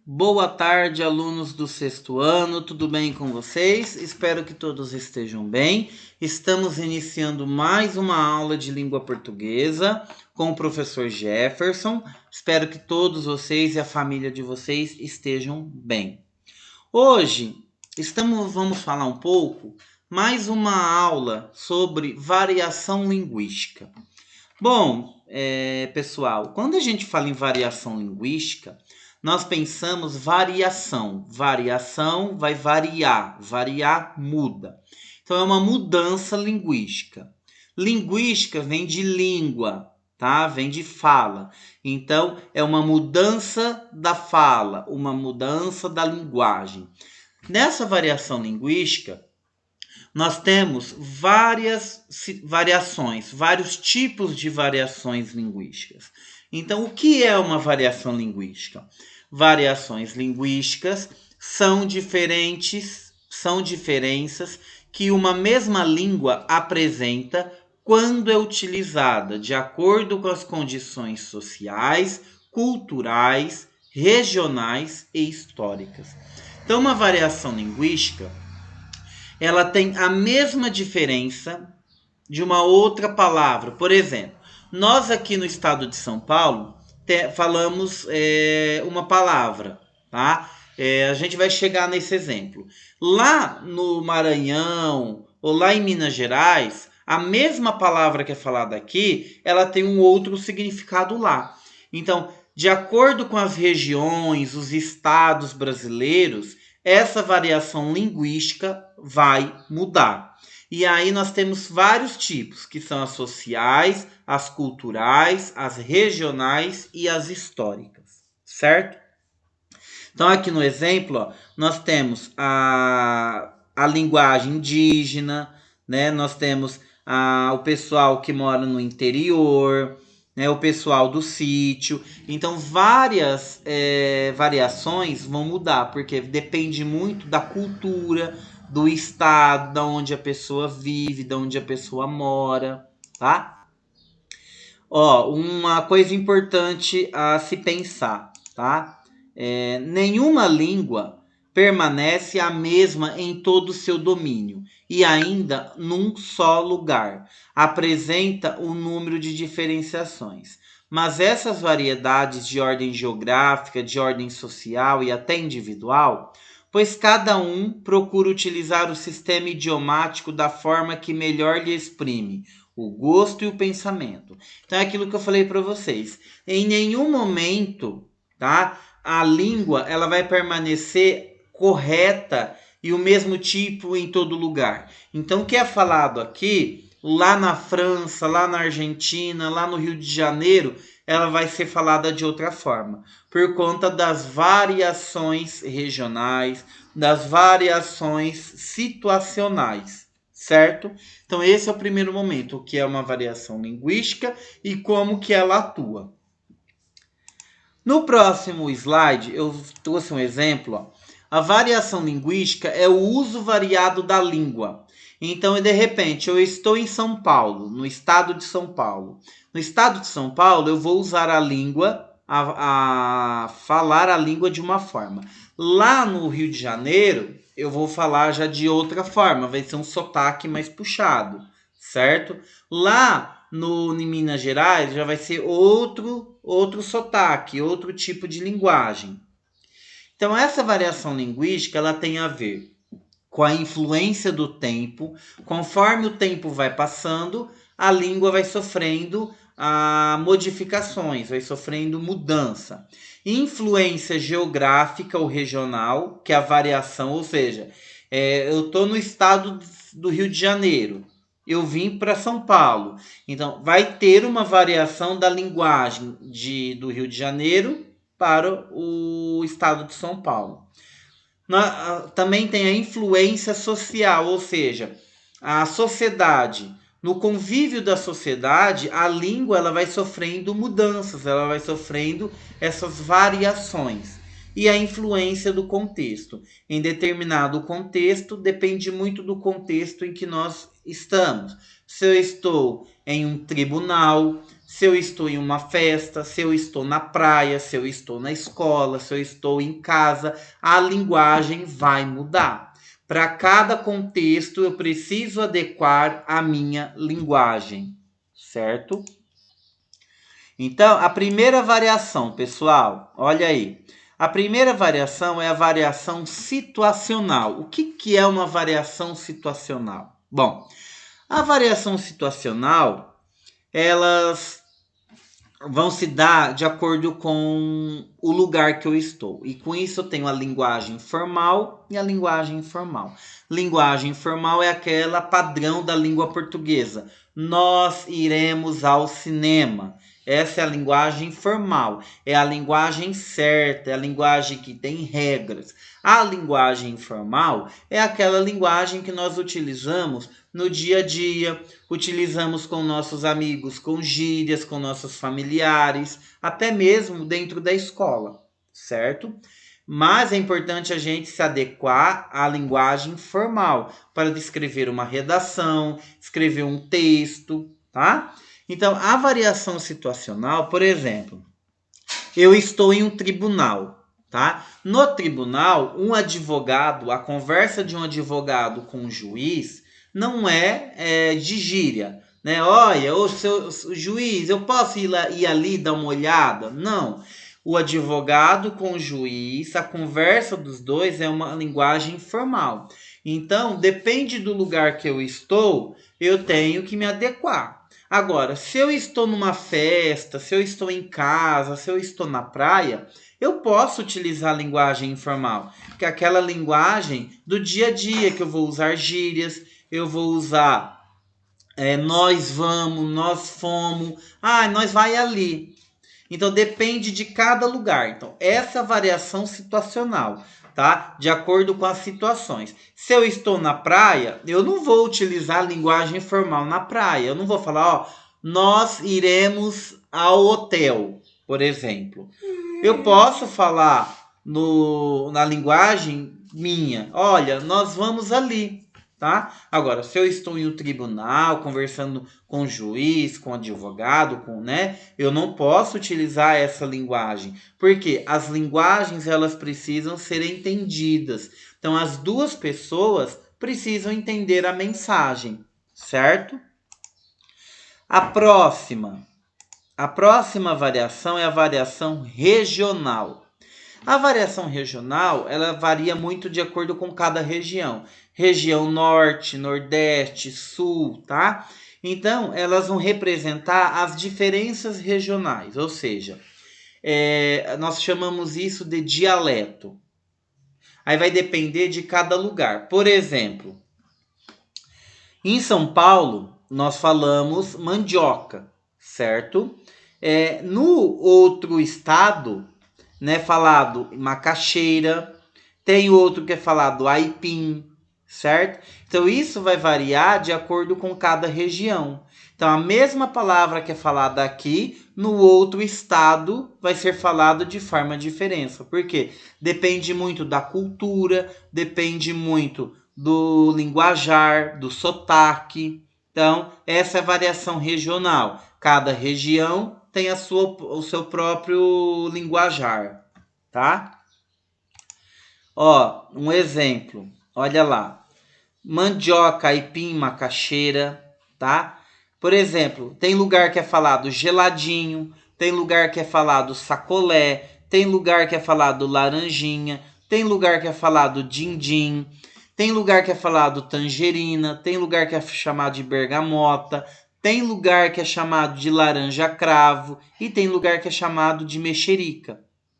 Boa tarde, alunos do sexto ano, tudo bem com vocês? Espero que todos estejam bem. Estamos iniciando mais uma aula de língua portuguesa com o professor Jefferson. Espero que todos vocês e a família de vocês estejam bem. Hoje vamos falar um pouco, mais uma aula sobre variação linguística. Bom, pessoal, quando a gente fala em variação linguística, nós pensamos variação. Variação vai variar, variar muda. Então é uma mudança linguística. Linguística vem de língua, tá? Vem de fala. Então é uma mudança da fala, uma mudança da linguagem. Nessa variação linguística, nós temos várias variações, vários tipos de variações linguísticas. Então, o que é uma variação linguística? Variações linguísticas são diferenças que uma mesma língua apresenta quando é utilizada de acordo com as condições sociais, culturais, regionais e históricas. Então, uma variação linguística ela tem a mesma diferença de uma outra palavra. Por exemplo, nós aqui no estado de São Paulo falamos uma palavra, tá? A gente vai chegar nesse exemplo. Lá no Maranhão ou lá em Minas Gerais, a mesma palavra que é falada aqui, ela tem um outro significado lá. Então, de acordo com as regiões, os estados brasileiros, essa variação linguística vai mudar. E aí nós temos vários tipos, que são as sociais, as culturais, as regionais e as históricas, certo? Então aqui no exemplo, ó, nós temos a linguagem indígena, né? Nós temos o pessoal que mora no interior, né? O pessoal do sítio. Então várias variações vão mudar, porque depende muito da cultura, do estado, da onde a pessoa vive, da onde a pessoa mora, tá? Ó, uma coisa importante a se pensar, tá? Nenhuma língua permanece a mesma em todo o seu domínio e ainda num só lugar. Apresenta um número de diferenciações. Mas essas variedades de ordem geográfica, de ordem social e até individual, pois cada um procura utilizar o sistema idiomático da forma que melhor lhe exprime o gosto e o pensamento. Então é aquilo que eu falei para vocês. Em nenhum momento, tá? A língua ela vai permanecer correta e o mesmo tipo em todo lugar. Então, o que é falado aqui, lá na França, lá na Argentina, lá no Rio de Janeiro, ela vai ser falada de outra forma, por conta das variações regionais, das variações situacionais, certo? Então, esse é o primeiro momento, o que é uma variação linguística e como que ela atua. No próximo slide, eu trouxe um exemplo. Ó. A variação linguística é o uso variado da língua. Então, de repente, eu estou em São Paulo, no estado de São Paulo. No estado de São Paulo, eu vou usar a língua, a falar a língua de uma forma. Lá no Rio de Janeiro, eu vou falar já de outra forma, vai ser um sotaque mais puxado, certo? Lá em Minas Gerais já vai ser outro sotaque, outro tipo de linguagem. Então essa variação linguística ela tem a ver com a influência do tempo. Conforme o tempo vai passando, a língua vai sofrendo modificações, vai sofrendo mudança. Influência geográfica ou regional, que é a variação, ou seja, eu estou no estado do Rio de Janeiro, eu vim para São Paulo. Então, vai ter uma variação da linguagem do Rio de Janeiro para o estado de São Paulo. Também tem a influência social, ou seja, a sociedade. No convívio da sociedade, a língua ela vai sofrendo mudanças, ela vai sofrendo essas variações. E a influência do contexto. Em determinado contexto, depende muito do contexto em que nós estamos. Se eu estou em um tribunal, se eu estou em uma festa, se eu estou na praia, se eu estou na escola, se eu estou em casa, a linguagem vai mudar. Para cada contexto, eu preciso adequar a minha linguagem, certo? Então, a primeira variação, pessoal, olha aí. A primeira variação é a variação situacional. O que é uma variação situacional? Bom, a variação situacional, elas vão se dar de acordo com o lugar que eu estou. E com isso eu tenho a linguagem formal e a linguagem informal. Linguagem formal é aquela padrão da língua portuguesa. Nós iremos ao cinema. Essa é a linguagem formal, é a linguagem certa, é a linguagem que tem regras. A linguagem informal é aquela linguagem que nós utilizamos no dia a dia, utilizamos com nossos amigos, com gírias, com nossos familiares, até mesmo dentro da escola, certo? Mas é importante a gente se adequar à linguagem formal para descrever uma redação, escrever um texto, tá? Então, a variação situacional, por exemplo, eu estou em um tribunal, tá? No tribunal, um advogado, a conversa de um advogado com um juiz não é de gíria, né? Olha, o juiz, eu posso ir ali dar uma olhada? Não. O advogado com o juiz, a conversa dos dois é uma linguagem formal. Então, depende do lugar que eu estou, eu tenho que me adequar. Agora, se eu estou numa festa, se eu estou em casa, se eu estou na praia, eu posso utilizar a linguagem informal, que é aquela linguagem do dia a dia, que eu vou usar gírias, eu vou usar nós vamos, nós fomos, nós vai ali. Então depende de cada lugar. Então, essa variação situacional, tá? De acordo com as situações. Se eu estou na praia, eu não vou utilizar a linguagem formal na praia. Eu não vou falar, ó, nós iremos ao hotel, por exemplo. Eu posso falar na linguagem minha, olha, nós vamos ali. Tá? Agora, se eu estou em um tribunal, conversando com o juiz, com o advogado, né? Eu não posso utilizar essa linguagem, porque as linguagens elas precisam ser entendidas. Então, as duas pessoas precisam entender a mensagem, certo? A próxima variação é a variação regional. A variação regional, ela varia muito de acordo com cada região. Região norte, nordeste, sul, tá? Então, elas vão representar as diferenças regionais, ou seja, nós chamamos isso de dialeto. Aí vai depender de cada lugar. Por exemplo, em São Paulo, nós falamos mandioca, certo? No outro estado, né, falado macaxeira, tem outro que é falado aipim, certo? Então isso vai variar de acordo com cada região. Então a mesma palavra que é falada aqui, no outro estado vai ser falado de forma diferente. Por quê? Depende muito da cultura, depende muito do linguajar, do sotaque. Então essa é a variação regional. Cada região tem o seu próprio linguajar, tá? Ó, um exemplo, olha lá. Mandioca, aipim, macaxeira, tá? Por exemplo, tem lugar que é falado geladinho, tem lugar que é falado sacolé, tem lugar que é falado laranjinha, tem lugar que é falado din-din, tem lugar que é falado tangerina, tem lugar que é chamado de bergamota, tem lugar que é chamado de laranja cravo e tem lugar que é chamado de mexerica,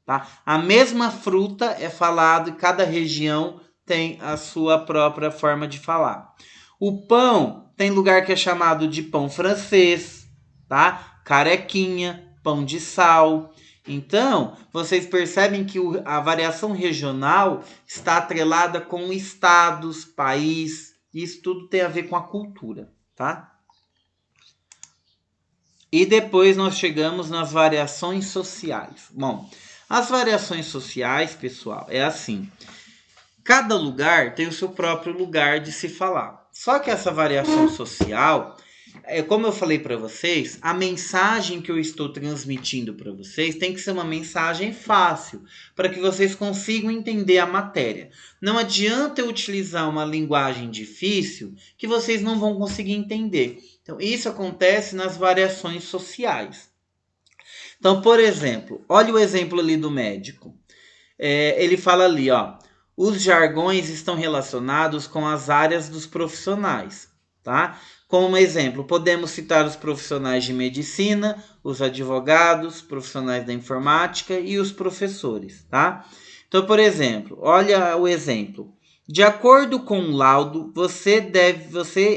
tá? A mesma fruta é falado e cada região tem a sua própria forma de falar. O pão tem lugar que é chamado de pão francês, tá? Carequinha, pão de sal. Então, vocês percebem que a variação regional está atrelada com estados, país. Isso tudo tem a ver com a cultura, tá? E depois nós chegamos nas variações sociais. Bom, as variações sociais, pessoal, é assim. Cada lugar tem o seu próprio lugar de se falar. Só que essa variação social, Como eu falei para vocês, a mensagem que eu estou transmitindo para vocês tem que ser uma mensagem fácil, para que vocês consigam entender a matéria. Não adianta eu utilizar uma linguagem difícil que vocês não vão conseguir entender. Então, isso acontece nas variações sociais. Então, por exemplo, olha o exemplo ali do médico. Ele fala ali, ó, os jargões estão relacionados com as áreas dos profissionais, tá? Como exemplo, podemos citar os profissionais de medicina, os advogados, profissionais da informática e os professores, tá? Então, por exemplo, olha o exemplo. De acordo com o laudo, você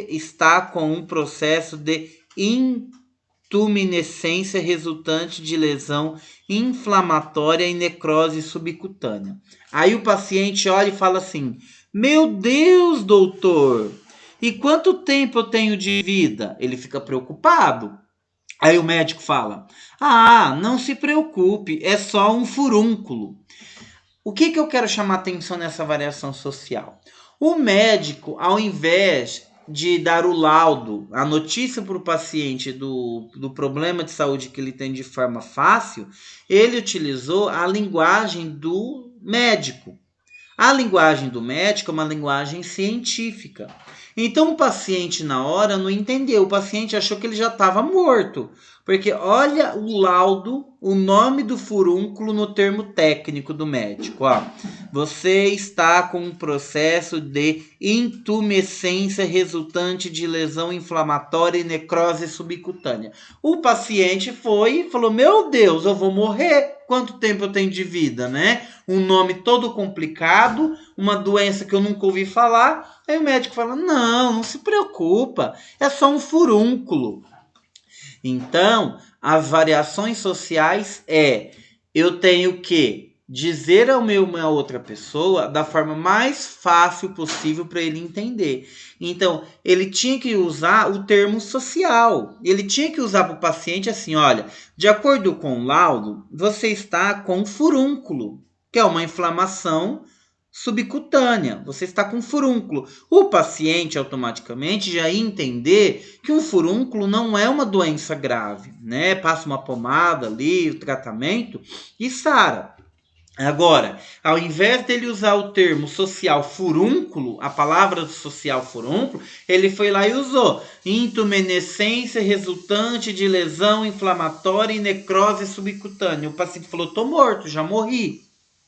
está com um processo de intuminescência resultante de lesão inflamatória e necrose subcutânea. Aí o paciente olha e fala assim: meu Deus, doutor, e quanto tempo eu tenho de vida? Ele fica preocupado. Aí o médico fala: ah, não se preocupe, é só um furúnculo. O que eu quero chamar atenção nessa variação social? O médico, ao invés de dar o laudo, a notícia para o paciente do problema de saúde que ele tem de forma fácil, ele utilizou a linguagem do médico. A linguagem do médico é uma linguagem científica. Então o paciente na hora não entendeu, o paciente achou que ele já estava morto. Porque olha o laudo, o nome do furúnculo no termo técnico do médico. Ó. Você está com um processo de intumescência resultante de lesão inflamatória e necrose subcutânea. O paciente foi e falou: meu Deus, eu vou morrer. Quanto tempo eu tenho de vida, né? Um nome todo complicado, uma doença que eu nunca ouvi falar. Aí o médico fala: não se preocupa, é só um furúnculo. Então, as variações sociais eu tenho que dizer a uma outra pessoa da forma mais fácil possível para ele entender. Então, ele tinha que usar o termo social. Ele tinha que usar para o paciente assim: olha, de acordo com o laudo, você está com furúnculo, que é uma inflamação subcutânea. Você está com furúnculo. O paciente automaticamente já ia entender que um furúnculo não é uma doença grave, né? Passa uma pomada ali, o tratamento e sara. Agora, ao invés dele usar o termo social furúnculo, a palavra social furúnculo, ele foi lá e usou intumenescência resultante de lesão inflamatória e necrose subcutânea. O paciente falou: tô morto, já morri,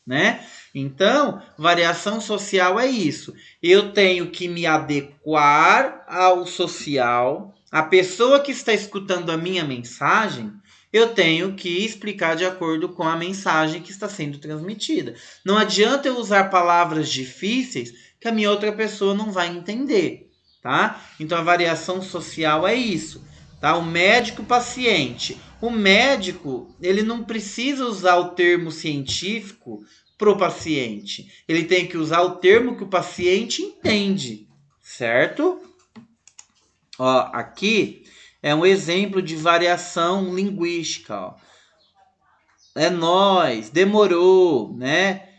né? Então, variação social é isso. Eu tenho que me adequar ao social. A pessoa que está escutando a minha mensagem, eu tenho que explicar de acordo com a mensagem que está sendo transmitida. Não adianta eu usar palavras difíceis que a minha outra pessoa não vai entender, tá? Então, a variação social é isso, tá? O médico e o paciente. O médico, ele não precisa usar o termo científico para o paciente. Ele tem que usar o termo que o paciente entende, certo? Ó, aqui é um exemplo de variação linguística. Ó. É nós, demorou, né?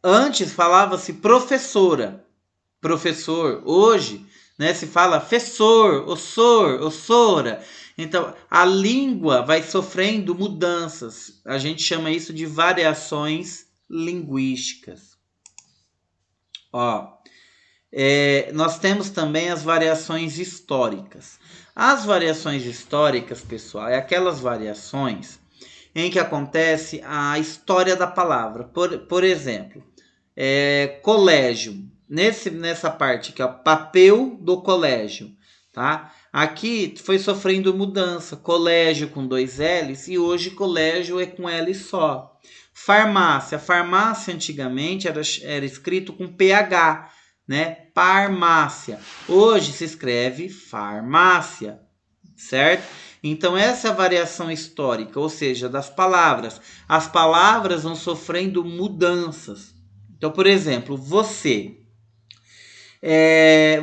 Antes falava-se professora, professor. Hoje, né, se fala fessor, ossor, ossora. Então, a língua vai sofrendo mudanças. A gente chama isso de variações linguísticas. Ó, nós temos também as variações históricas. As variações históricas, pessoal, é aquelas variações em que acontece a história da palavra. Por exemplo, colégio. Nessa parte aqui, ó, papel do colégio, tá? Aqui foi sofrendo mudança. Colégio com 2 L's e hoje colégio é com L só. Farmácia. Farmácia antigamente era escrito com PH, né? Farmácia. Hoje se escreve farmácia, certo? Então essa é a variação histórica, ou seja, das palavras. As palavras vão sofrendo mudanças. Então, por exemplo, você.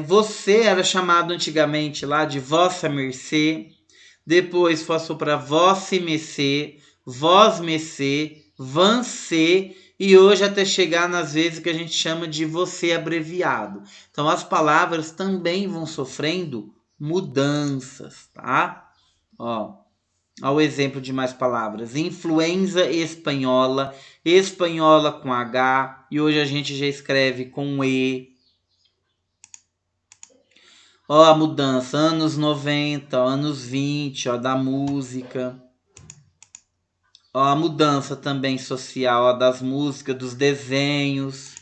Você era chamado antigamente lá de vossa mercê, depois passou para vossa mercê, vós mercê, vancê, e hoje até chegar nas vezes que a gente chama de você abreviado. Então as palavras também vão sofrendo mudanças, tá? Ó, o exemplo de mais palavras. Influenza espanhola, espanhola com H, e hoje a gente já escreve com E. Ó, a mudança, anos 90, anos 20, ó, da música. Ó, a mudança também social, ó, das músicas, dos desenhos.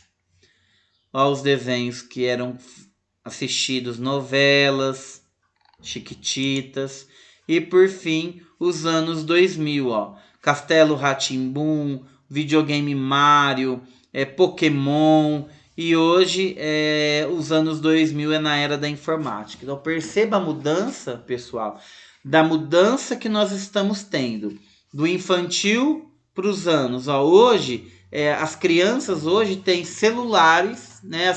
Ó, os desenhos que eram assistidos, novelas, Chiquititas. E por fim, os anos 2000, ó. Castelo Rá-Tim-Bum, videogame Mario, Pokémon. E hoje, os anos 2000 é na era da informática. Então perceba a mudança, pessoal, da mudança que nós estamos tendo. Do infantil para os anos. Ó, hoje, as crianças hoje têm celulares, né?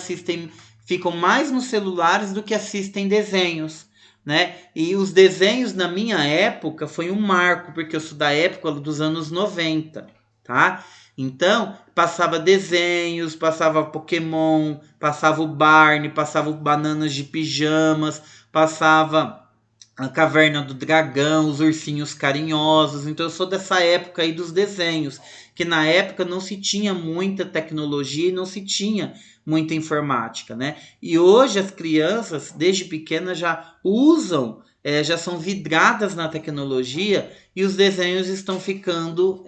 Ficam mais nos celulares do que assistem desenhos, né? E os desenhos na minha época foi um marco, porque eu sou da época dos anos 90, tá? Então, passava desenhos, passava Pokémon, passava o Barney, passava o Bananas de Pijamas, passava a Caverna do Dragão, os Ursinhos Carinhosos. Então eu sou dessa época aí dos desenhos, que na época não se tinha muita tecnologia e não se tinha muita informática, né? E hoje as crianças, desde pequenas, já usam, já são vidradas na tecnologia e os desenhos estão ficando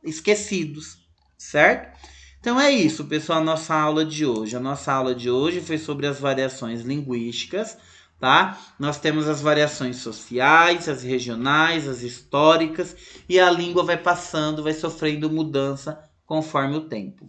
esquecidos, certo? Então é isso, pessoal, a nossa aula de hoje. A nossa aula de hoje foi sobre as variações linguísticas, tá? Nós temos as variações sociais, as regionais, as históricas, e a língua vai passando, vai sofrendo mudança conforme o tempo.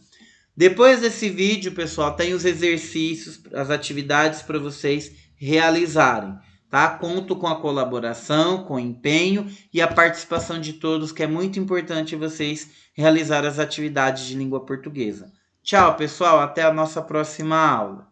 Depois desse vídeo, pessoal, tem os exercícios, as atividades para vocês realizarem, tá? Conto com a colaboração, com o empenho e a participação de todos, que é muito importante vocês realizar as atividades de língua portuguesa. Tchau, pessoal, até a nossa próxima aula.